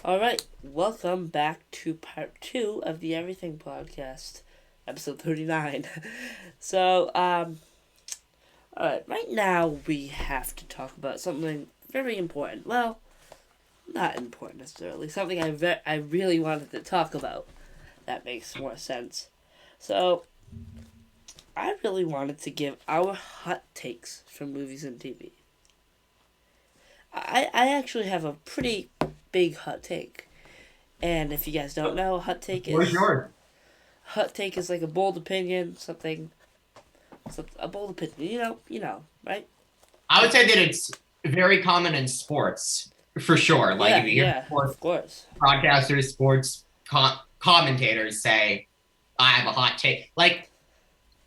Alright, welcome back to part 2 of the Everything Podcast, episode 39. Alright, right now we have to talk about something very important. Well, not important necessarily, something I really wanted to talk about. That makes more sense. So, I really wanted to give our hot takes from movies and TV. I actually have a pretty big hot take. And if you guys don't know, What is yours? hot take is like a bold opinion, a bold opinion. Right? I would say that it's very common in sports, for sure. Like if Yeah, you hear yeah, sports of course. broadcasters, commentators say, "I have a hot take." Like,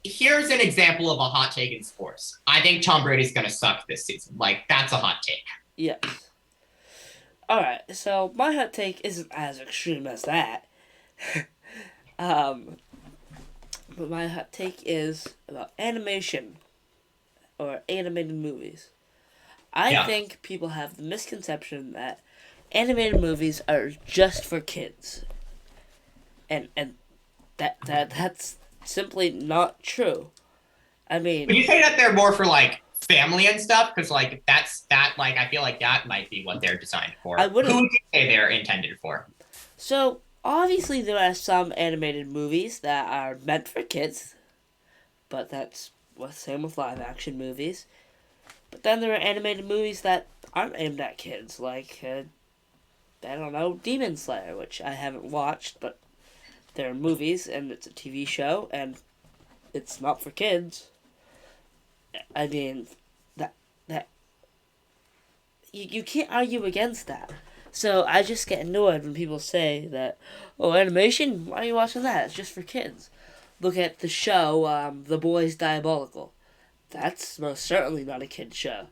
here's an example of a hot take in sports. I think Tom Brady's going to suck this season. Like, that's a hot take. Yes. All right. So my hot take isn't as extreme as that. um, but my hot take is about animation or animated movies. I Yeah. think people have the misconception that animated movies are just for kids, and that's simply not true. I Would mean, you say that they're more for like family and stuff? Because like I feel like that might be what they're designed I for. Who wouldn't. would you say they're intended for? So obviously there are some animated movies that are meant for kids, but that's the same with live action movies. But then there are animated movies that aren't aimed at kids, like I don't know, Demon Slayer, which I haven't watched, but there are movies and it's a TV show and it's not for kids. I mean, that that you can't argue against that. So I just get annoyed when people say that, oh, animation, why are you watching that? It's just for kids. Look at the show, The Boys Diabolical. That's most certainly not a kid's show.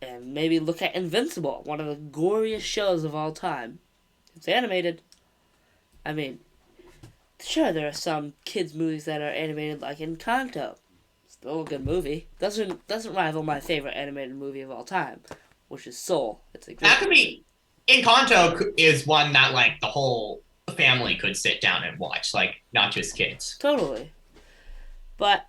And maybe look at Invincible, one of the goriest shows of all time. It's animated. I mean, sure, there are some kids' movies that are animated, like Encanto. Still a good movie. Doesn't rival my favorite animated movie of all time, which is Soul. It's a That great could movie. be Encanto is one that like the whole family could sit down and watch, like not just kids. Totally. But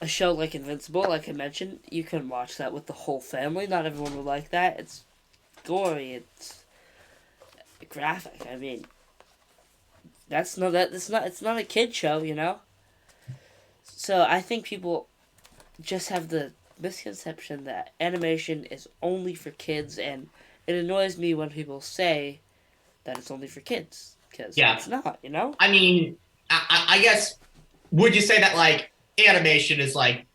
a show like Invincible, like I mentioned, you can watch that with the whole family. Not everyone would like that. It's gory. It's graphic. I mean, it's not a kid show, you know. So I think people just have the misconception that animation is only for kids, and it annoys me when people say that it's only for kids because Yeah, it's not, you know. I mean, I guess would you say that like animation is like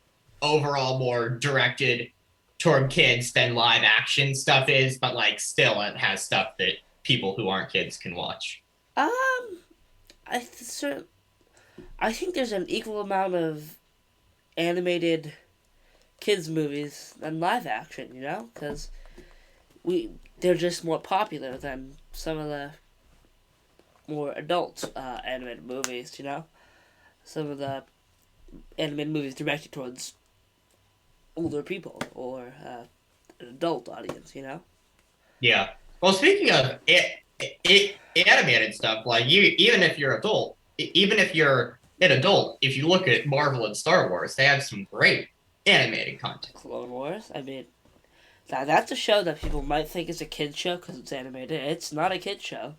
overall more directed toward kids than live action stuff is, but like still it has stuff that people who aren't kids can watch. Um, I th- cer- I think there's an equal amount of animated kids movies than live action, you know, because we they're just more popular than some of the more adult animated movies, you know. Some of the animated movies directed towards older people or an adult audience, you know. Yeah. Well, speaking of animated stuff, like you, even if you're adult, even if you're an adult, if you look at Marvel and Star Wars, they have some great animated content. Clone Wars. I mean, that's a show that people might think is a kid show because it's animated. It's not a kid show.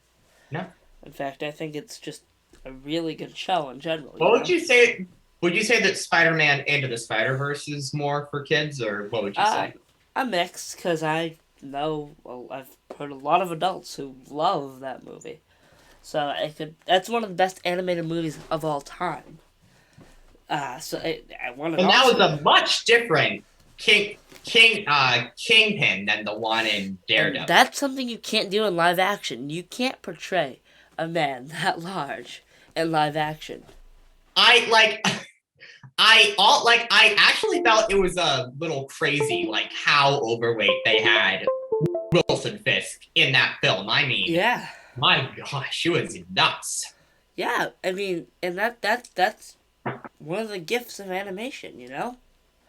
No. In fact, I think it's just a really good show in general. You What would know. you say? Would you say that Spider-Man Into the Spider-Verse is more for kids, or what would you Uh, say? I'm mixed because I've heard a lot of adults who love that movie. So that's one of the best animated movies of all time. I won an And that was Oscar. a much different Kingpin than the one in And Daredevil. that's something you can't do in live action. You can't portray a man that large in live action. I like I actually felt it was a little crazy like how overweight they had Wilson Fisk in that film. I mean, Yeah, my gosh, it was nuts. yeah. I mean, and that's one of the gifts of animation. You know.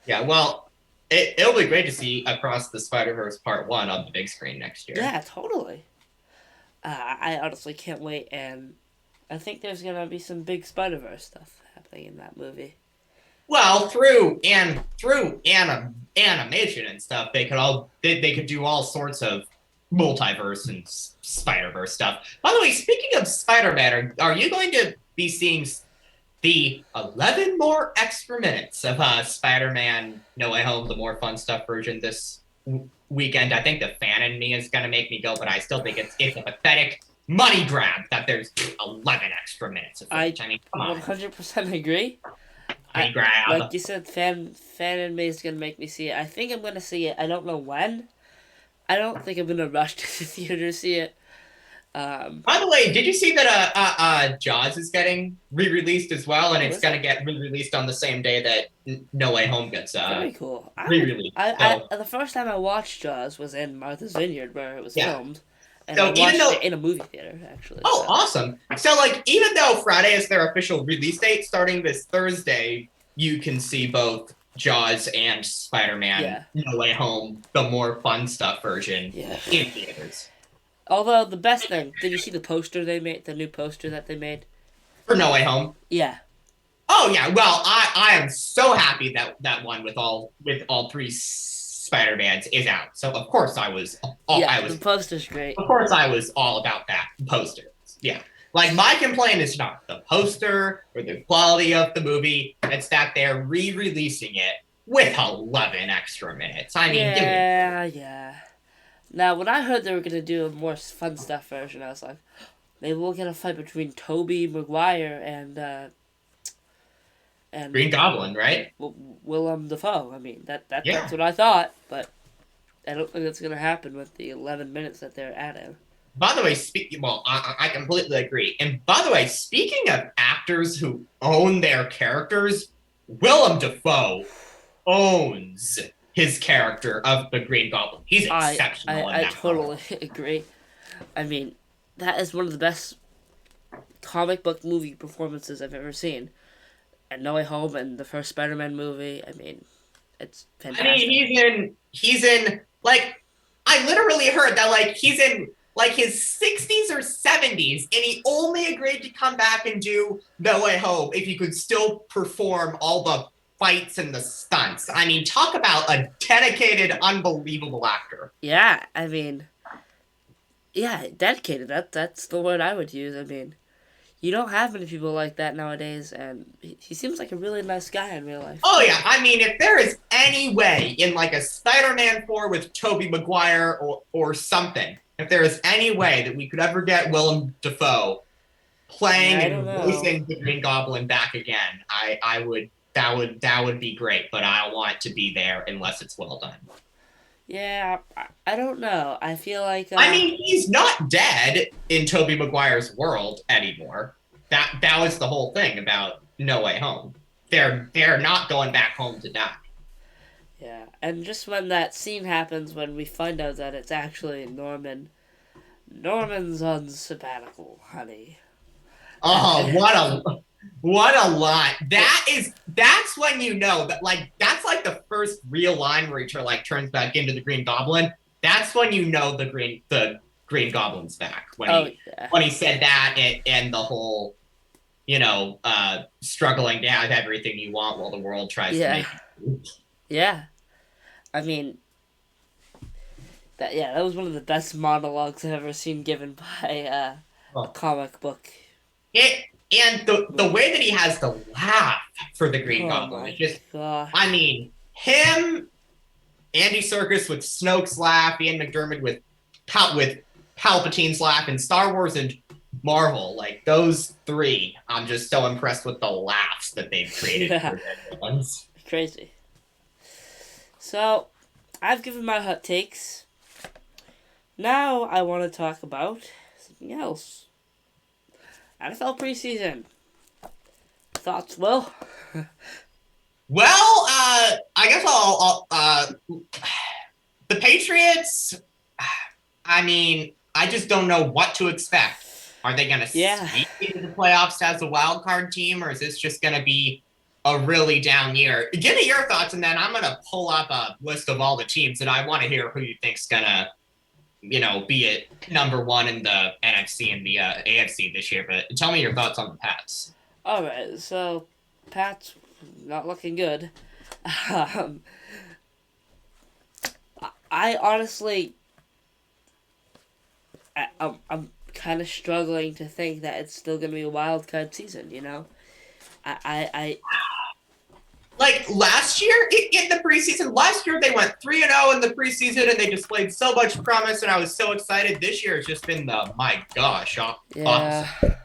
Yeah, well, it'll be great to see Across the Spider Verse Part One on the big screen next year. Yeah, totally. I honestly can't wait, and I think there's gonna be some big Spider-Verse stuff happening in that movie. Well, through animation and stuff, they could do all sorts of multiverse and Spider Verse stuff. By the way, speaking of Spider Man, are you going to be seeing the 11 more extra minutes of Spider Man No Way Home, the more fun stuff version this weekend? I think the fan in me is going to make me go, but I still think it's a pathetic money grab that there's 11 extra minutes of I footage. I mean, come on, 100% agree. money grab. Like you said, fan in me is gonna make me see it. I think I'm gonna see it. I don't know when. I don't think I'm gonna rush to the theater to see it. Um, By the way, did you see that Jaws is getting re-released as well, and oh, it's is it? gonna get re-released on the same day that No Way Home gets Very cool. re-released. So The first time I watched Jaws was in Martha's Vineyard where it was yeah. filmed, and I So even watched though it in a movie theater actually. oh So awesome. So like even though Friday is their official release date, starting this Thursday, you can see both Jaws and Spider-Man yeah, No Way Home, the more fun stuff version yeah. in theaters Although the best thing, did you see the poster they made? The new poster that they made? for No Way Home. Yeah, Oh yeah, well I am so happy that that one with all three Spider-Mans is out. So of course yeah. The poster's great. of course I was all about that poster. Yeah. Like my complaint is not the poster or the quality of the movie, it's that they're re-releasing it with 11 extra minutes. I mean, give me Yeah, yeah. Now, when I heard they were gonna do a more fun stuff version, I was like, maybe we'll get a fight between Toby Maguire and Green Goblin, right? Willem Dafoe. I mean, that's Yeah. what I thought, but I don't think that's gonna happen with the 11 minutes that they're adding. By the way, I completely agree. And by the way, speaking of actors who own their characters, Willem Dafoe owns his character of the Green Goblin. He's exceptional in I that role. totally agree. I mean, that is one of the best comic book movie performances I've ever seen. And No Way Home and the first Spider-Man movie. I mean, it's I mean, fantastic. he's in like I literally heard that like he's in like his 60s or 70s, and he only agreed to come back and do No Way Home if he could still perform all the fights and the stunts. I mean, talk about a dedicated, unbelievable actor. Yeah, I mean, yeah, dedicated. That's the word I would use. I mean, you don't have many people like that nowadays, and he seems like a really nice guy in real life Oh too. yeah, I mean, if there is any way in like a Spider-Man 4 with Tobey Maguire or something, if there is any way that we could ever get Willem Dafoe playing I don't and know. voicing the Green Goblin back again, I would that would be great, but I don't want it to be there unless it's well done. Yeah, I don't know. I feel like I mean, he's not dead in Tobey Maguire's world anymore. That was the whole thing about No Way Home. They're not going back home to die. yeah, and just when that scene happens, when we find out that it's actually Norman. Norman's on sabbatical, honey. Oh, what a line. That's when you know that like that's like the first real line where he like turns back into the Green Goblin. That's when you know the Green Goblin's back. Oh yeah, When he said that and the whole struggling to have everything you want while the world tries to yeah, make you. yeah. I mean, that was one of the best monologues I've ever seen given by a Oh. comic book It and the movie. way that he has to laugh for the Green Oh Goblin is my just I gosh. mean him Andy Serkis with Snoke's laugh, Ian McDermott with Palpatine's laugh, and Star Wars and Marvel, like those three, I'm just so impressed with the laughs that they've created Yeah, for their villains. crazy. So, I've given my hot takes. Now I want to talk about something else. NFL preseason. Thoughts, Will? Well, I guess the Patriots. I mean, I just don't know what to expect. Are they going to Yeah. sneak into the playoffs as a wild card team, or is this just going to be a really down year? Give me your thoughts, and then I'm going to pull up a list of all the teams, and I want to hear who you think's going to be it number one in the NFC and the AFC this year. But tell me your thoughts on the Pats. All right, so Pat's not looking good. Um, I honestly, I'm kind of struggling to think that it's still going to be a wild card season. I Like last year in the preseason, last year they went 3-0 in the preseason and they displayed so much promise, and I was so excited. This year it's just been the my gosh yeah, opposite.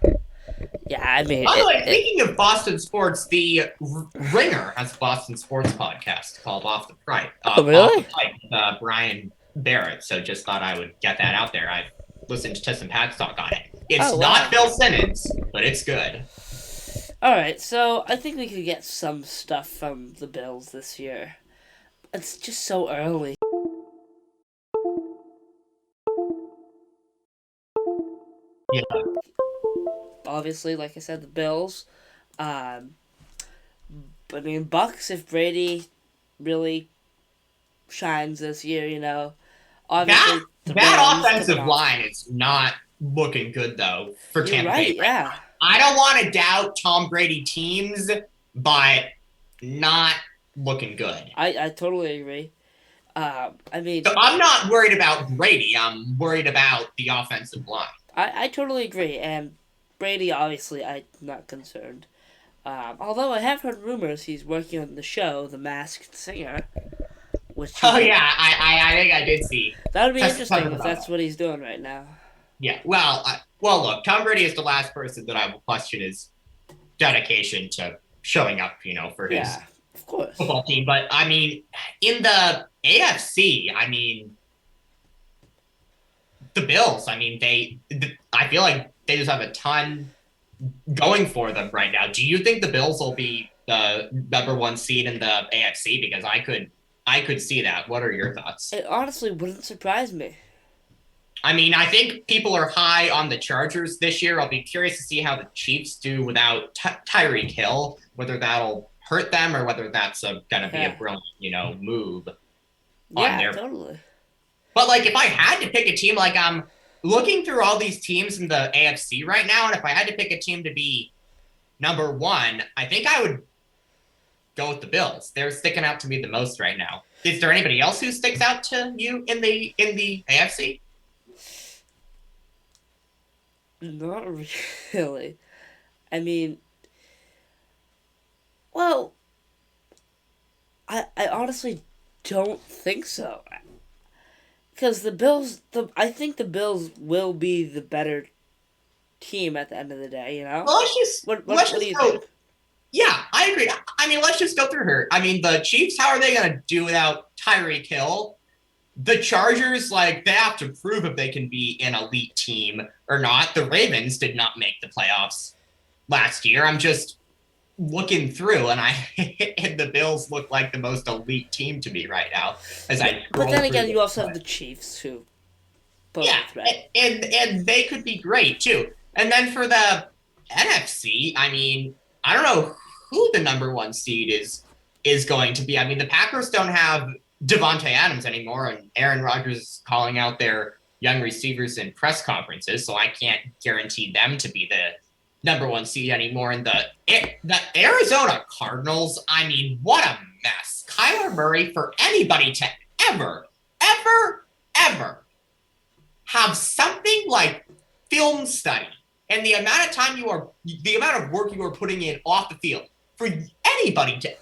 yeah. I mean, By the way, speaking of Boston sports, the Ringer has a Boston sports podcast called oh Off the really? Pipe with Brian Barrett. So just thought I would get that out there. I listened to some Pats talk on it. It's Oh not wow. Bill Simmons, but it's good. All right, so I think we could get some stuff from the Bills this year. It's just so early. Yeah, Obviously, like I said, the Bills. Um, but I mean, Bucks. If Brady really shines this year, that obviously the that Rams coming offensive off. line is not looking good though for You're Tampa right. Bay right Yeah, now. I don't want to doubt Tom Brady teams, but not looking good. I totally agree. I mean, So I'm not worried about Brady. I'm worried about the offensive line. I totally agree. And Brady, obviously, I'm not concerned. Although I have heard rumors he's working on the show, The Masked Singer, which he Oh could. yeah, I think I did see That would be something interesting if about that's that. what he's doing right now. Yeah. Look, Tom Brady is the last person that I will question his dedication to showing up, for his Yeah, of course. football team. But I mean, in the AFC, I mean, the Bills. I mean, I feel like they just have a ton going for them right now. Do you think the Bills will be the number one seed in the AFC? Because I could see that. What are your thoughts? It honestly wouldn't surprise me. I mean, I think people are high on the Chargers this year. I'll be curious to see how the Chiefs do without Tyreek Hill, whether that'll hurt them or whether that's going to be a Yeah, brilliant, move on yeah, their. totally. But like, if I had to pick a team, like I'm looking through all these teams in the AFC right now, and if I had to pick a team to be number one, I think I would go with the Bills. They're sticking out to me the most right now. Is there anybody else who sticks out to you in the AFC? Not really. I mean, well, I honestly don't think so. Because I think the Bills will be the better team at the end of the day. Well, let's just let's What do just you go. think? Yeah, I agree. I mean, let's just go through her. I mean, the Chiefs, how are they going to do without Tyreek Hill? The Chargers, like, they have to prove if they can be an elite team or not. The Ravens did not make the playoffs last year. I'm just looking through, and and the Bills look like the most elite team to me right now as Yeah, I but scroll then through again, this. you also have But the Chiefs who pose yeah, a threat. and they could be great too. And then for the NFC, I mean, I don't know who the number one seed is going to be. I mean, the Packers don't have Devontae Adams anymore, and Aaron Rodgers is calling out their young receivers in press conferences, so I can't guarantee them to be the number one seed anymore. And the Arizona Cardinals, I mean, what a mess. Kyler Murray, for anybody to ever, ever, ever have something like film study and the amount of work you are putting in off the field for anybody to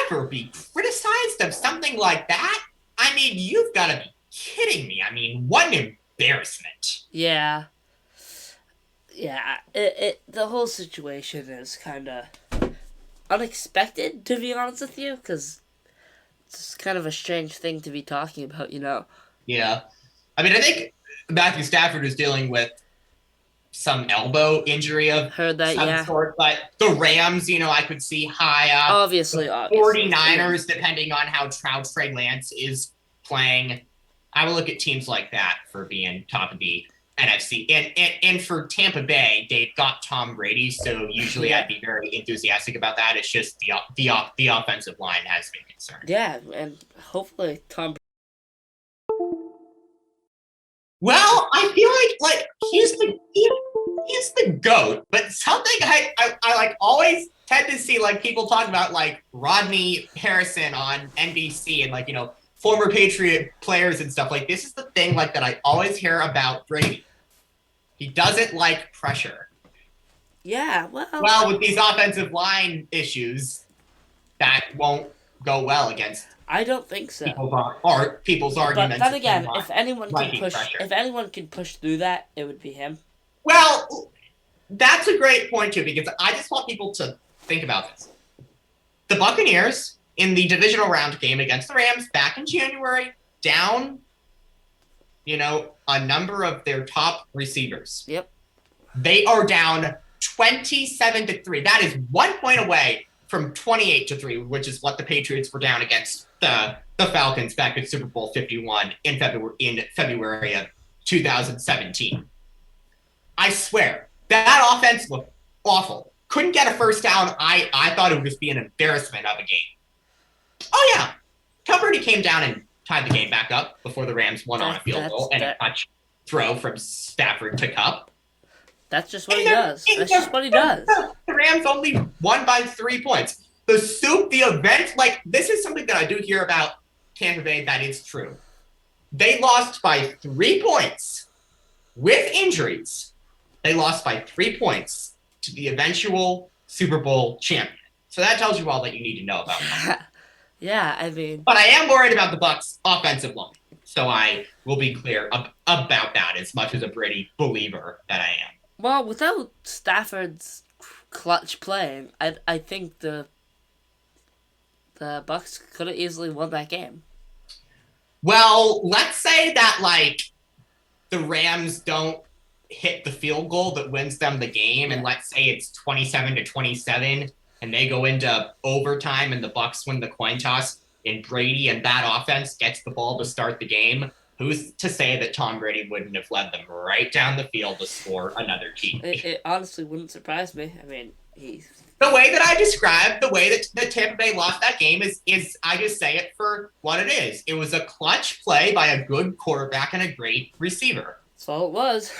ever be criticized of something like that. I mean, you've got to be kidding me. I mean, what an embarrassment. Yeah, yeah. The whole situation is kind of unexpected, to be honest with you, because it's kind of a strange thing to be talking about. Yeah. I mean, I think Matthew Stafford is dealing with some elbow injury of Heard that, some yeah. sort, but the Rams, I could see high up. Obviously, The obviously. I mean, 49ers, depending on how Trey Lance is playing. I would look at teams like that for being top of the NFC. And for Tampa Bay, they've got Tom Brady, so usually yeah. I'd be very enthusiastic about that. It's just the offensive line has been concerned. Yeah, and hopefully Tom Well, I feel like he's the goat, but something I like always tend to see like people talk about like Rodney Harrison on NBC and like former Patriot players and stuff. Like this is the thing like that I always hear about Brady. He doesn't like pressure. Yeah, well, Well, with these offensive line issues, that won't go well against I don't think so. people's But arguments then of him again, not liking pressure. if anyone can push through that, it would be him. Well, that's a great point too, because I just want people to think about this. The Buccaneers in the divisional round game against the Rams back in January, down, a number of their top receivers. Yep. They are down 27-3. That is 1 point away from 28-3, which is what the Patriots were down against the Falcons back at Super Bowl 51 in February of 2017. I swear, that offense looked awful. Couldn't get a first down. I thought it would just be an embarrassment of a game. Oh, yeah. Tom Brady came down and tied the game back up before the Rams won on a field goal and a touch throw from Stafford to Kupp. That's just what he does. That's just what he does. The Rams only won by 3 points. The event, like, this is something that I do hear about Tampa Bay that is true. They lost by 3 points with injuries. They lost by 3 points to the eventual Super Bowl champion. So that tells you all that you need to know about that. Yeah, I mean. But I am worried about the Bucs' offensive line. So I will be clear about that as much as a Brady believer that I am. Well, without Stafford's clutch playing, I think the Bucs could have easily won that game. Well, let's say that like the Rams don't hit the field goal that wins them the game, and let's say it's 27-27, and they go into overtime, and the Bucs win the coin toss, and Brady and that offense gets the ball to start the game. Who's to say that Tom Brady wouldn't have led them right down the field to score another TD? It honestly wouldn't surprise me. I mean, the way that I described the way that Tampa Bay lost that game is I just say it for what it is. It was a clutch play by a good quarterback and a great receiver. That's all it was.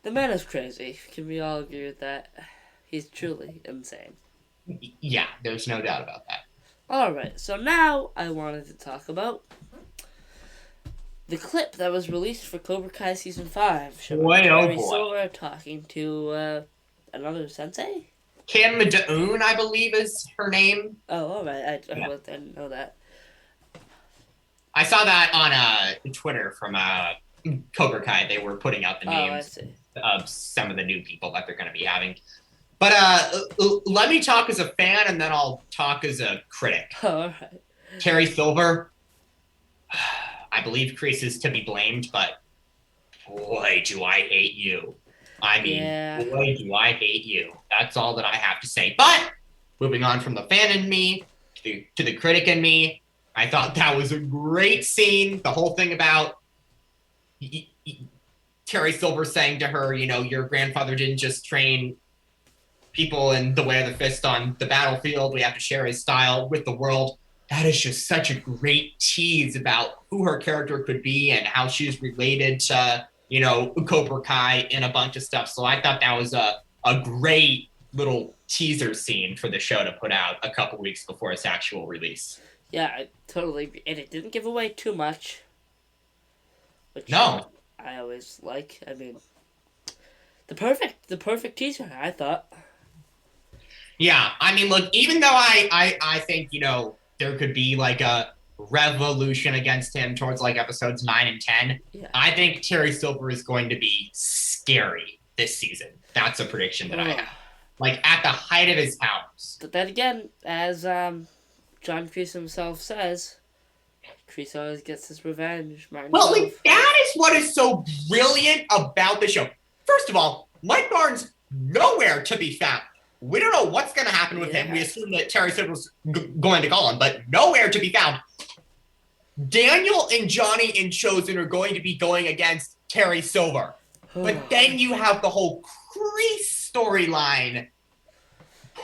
The man is crazy. Can we all agree with that? He's truly insane. Yeah, there's no doubt about that. Alright, so now I wanted to talk about the clip that was released for Cobra Kai Season 5. Boy, oh boy. Silver talking to another sensei? Kim Da-eun, I believe is her name. Oh, alright. I didn't know that. I saw that on Twitter from Cobra Kai. They were putting out the names of some of the new people that they're going to be having. But let me talk as a fan, and then I'll talk as a critic. All right. Terry Silver, I believe Chris is to be blamed, but boy, do I hate you. I mean, boy, do I hate you. That's all that I have to say. But moving on from the fan in me to the critic in me, I thought that was a great scene. The whole thing about Terry Silver saying to her, your grandfather didn't just train people in the way of the fist on the battlefield. We have to share his style with the world. That is just such a great tease about who her character could be and how she's related to, Cobra Kai and a bunch of stuff. So I thought that was a great little teaser scene for the show to put out a couple weeks before its actual release. Yeah, I totally. And it didn't give away too much. Which no. I always like. I mean, the perfect teaser, I thought. Yeah, I mean, look, even though I think, there could be like a revolution against him towards like episodes 9 and 10, I think Terry Silver is going to be scary this season. That's a prediction that I have. Like at the height of his powers. But then again, as John Kreese himself says, Kreese always gets his revenge. Well, like, that is what is so brilliant about the show. First of all, Mike Barnes, nowhere to be found. We don't know what's going to happen with him. We assume that Terry Silver's going to call him, but nowhere to be found. Daniel and Johnny and Chosen are going to be going against Terry Silver. But then you have the whole Kreese storyline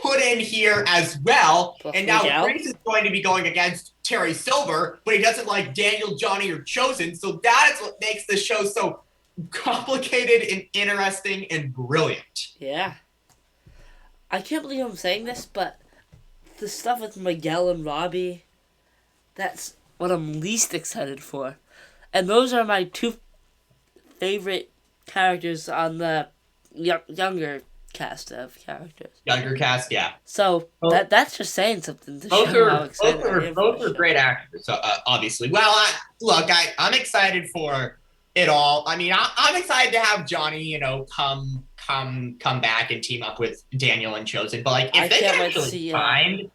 put in here as well. Plus and now Miguel. Grace is going to be going against Terry Silver, but he doesn't like Daniel, Johnny, or Chosen. So that is what makes the show so complicated and interesting and brilliant. Yeah. I can't believe I'm saying this, but the stuff with Miguel and Robbie, that's what I'm least excited for. And those are my two favorite characters on the younger cast of characters. Younger cast, yeah. So that's just saying something to show how excited I am. Both are great actors, obviously. Well, I'm excited for it all. I mean, I'm excited to have Johnny, come back and team up with Daniel and Chosen. But like, if they can actually find,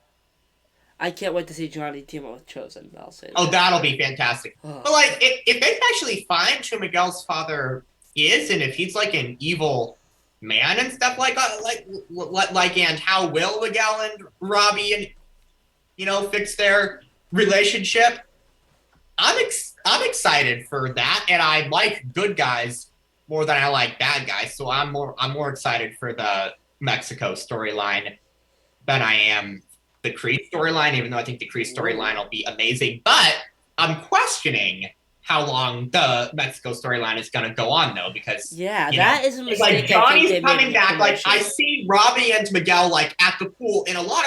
I can't wait to see Johnny team up with Chosen. I'll say that. Oh, that'll be fantastic. But like, if they can actually find who Miguel's father is, and if he's like an evil man and stuff and how will Miguel and Robbie and fix their relationship? I'm excited for that, and I like good guys more than I like bad guys. So I'm more excited for the Mexico storyline than I am the Kreese storyline, even though I think the Kreese storyline will be amazing. But I'm questioning how long the Mexico storyline is going to go on, though, because that is a mistake. Like Johnny's coming back. Like I see Robbie and Miguel like at the pool, and a lot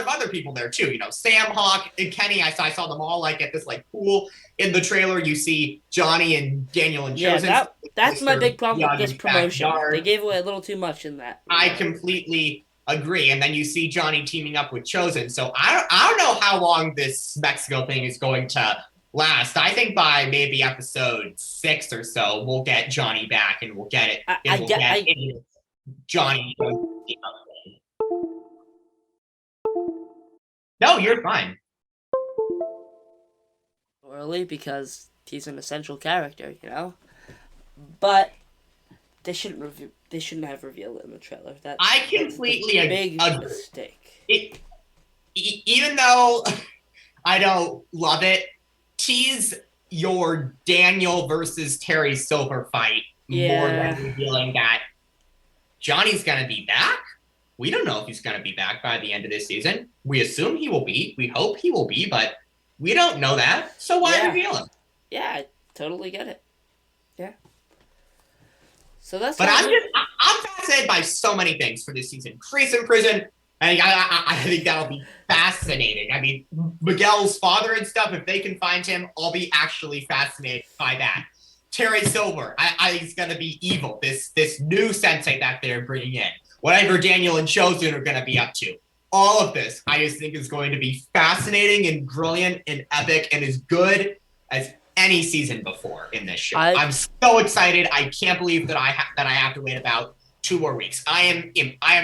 of other people there too. Sam, Hawk, and Kenny. I saw them all like at this like pool in the trailer. You see Johnny and Daniel and Chosen. Yeah, that's my big problem with this promotion. Backyard. They gave away a little too much in that. I completely agree. And then you see Johnny teaming up with Chosen. So I don't know how long this Mexico thing is going to last. I think by maybe episode 6 or so, we'll get Johnny back and we'll get it. Johnny. No, you're fine. Early because he's an essential character, But they shouldn't have revealed it in the trailer. I completely agree. Big mistake. Even though I don't love it, tease your Daniel versus Terry Silver fight more than revealing that Johnny's going to be back. We don't know if he's going to be back by the end of this season. We assume he will be. We hope he will be, but we don't know that. So why reveal him? Yeah, I totally get it. Yeah. So that's. But I'm fascinated by so many things for this season. Kreese in prison. I think that'll be fascinating. I mean, Miguel's father and stuff, if they can find him, I'll be actually fascinated by that. Terry Silver, I think he's going to be evil. This new sensei that they're bringing in. Whatever Daniel and Chosen are going to be up to. All of this, I just think is going to be fascinating and brilliant and epic and as good as any season before in this show. I'm so excited. I can't believe that I have to wait about 2 more weeks. I am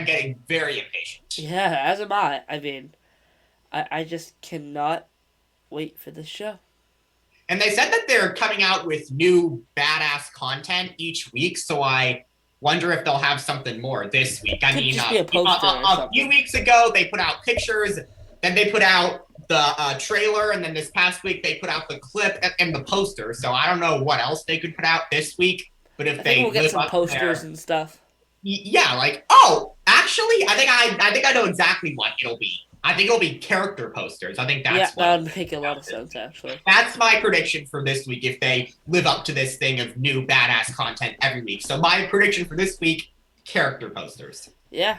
getting very impatient. Yeah, as am I. I mean, I just cannot wait for this show. And they said that they're coming out with new badass content each week, so I wonder if they'll have something more this week. I mean, a few weeks ago, they put out pictures, then they put out the trailer, and then this past week, they put out the clip and the poster. So I don't know what else they could put out this week, but if we'll get some posters and stuff. Yeah, actually, I think I know exactly what it'll be. I think it'll be character posters. I think that's that would make a lot of sense, actually. That's my prediction for this week if they live up to this thing of new badass content every week. So my prediction for this week, character posters. Yeah.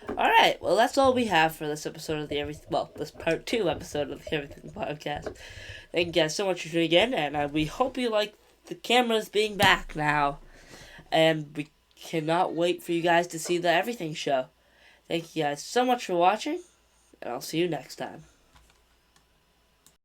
All right. Well, that's all we have for this episode of this part 2 episode of the Everything Podcast. Thank you guys so much for tuning in, and we hope you like the cameras being back now. And we cannot wait for you guys to see the Everything show. Thank you guys so much for watching, and I'll see you next time.